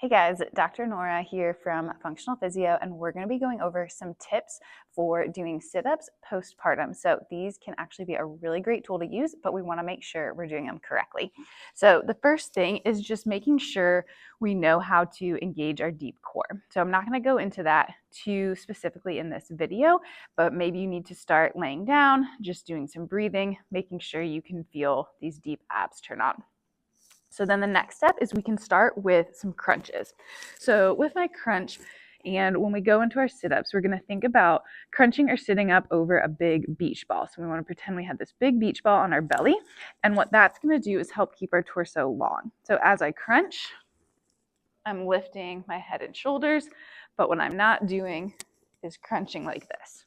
Hey guys, Dr. Nora here from Functional Physio, and we're going to be going over some tips for doing sit-ups postpartum. So these can actually be a really great tool to use, but we want to make sure we're doing them correctly. So the first thing is just making sure we know how to engage our deep core. So I'm not going to go into that too specifically in this video, but maybe you need to start laying down, just doing some breathing, making sure you can feel these deep abs turn on. So then the next step is we can start with some crunches. So with my crunch, and when we go into our sit-ups, we're going to think about crunching or sitting up over a big beach ball. So we want to pretend we have this big beach ball on our belly. And what that's going to do is help keep our torso long. So as I crunch, I'm lifting my head and shoulders, but what I'm not doing is crunching like this.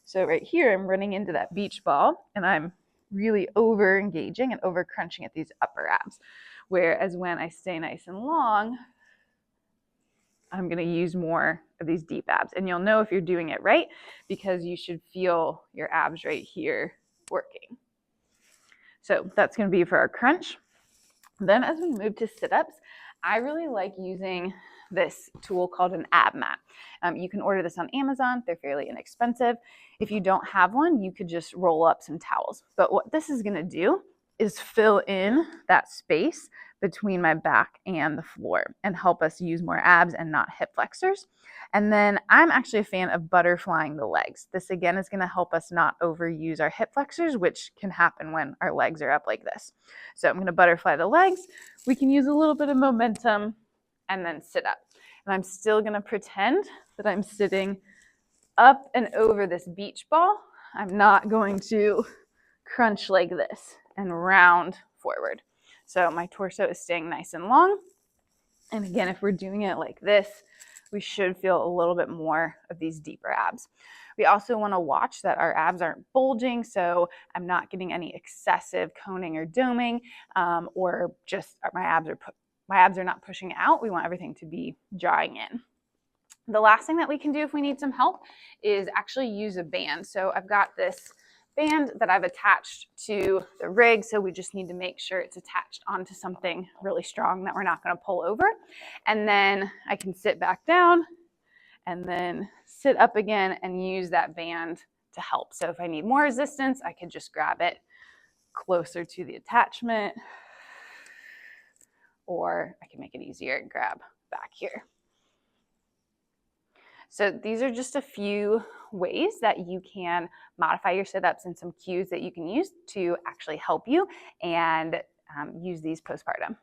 So right here, I'm running into that beach ball, and I'm really over engaging and over crunching at these upper abs. Whereas when I stay nice and long, I'm going to use more of these deep abs. And you'll know if you're doing it right because you should feel your abs right here working. So that's going to be for our crunch. Then as we move to sit-ups, I really like using this tool called an ab mat. You can order this on Amazon. They're fairly inexpensive. If you don't have one, you could just roll up some towels. But what this is going to do is fill in that space between my back and the floor and help us use more abs and not hip flexors. And then I'm actually a fan of butterflying the legs. This again is going to help us not overuse our hip flexors, which can happen when our legs are up like this. So I'm going to butterfly the legs. We can use a little bit of momentum and then sit up. And I'm still going to pretend that I'm sitting up and over this beach ball. I'm not going to crunch like this and round forward. So my torso is staying nice and long. And again, if we're doing it like this, we should feel a little bit more of these deeper abs. We also want to watch that our abs aren't bulging, so I'm not getting any excessive coning or doming, or just my abs are not pushing out. We want everything to be drawing in. The last thing that we can do if we need some help is actually use a band. So I've got this band that I've attached to the rig, so we just need to make sure it's attached onto something really strong that we're not going to pull over. And then I can sit back down and then sit up again and use that band to help. So if I need more resistance, I could just grab it closer to the attachment, or I can make it easier and grab back here. So these are just a few ways that you can modify your sit-ups and some cues that you can use to actually help you and use these postpartum.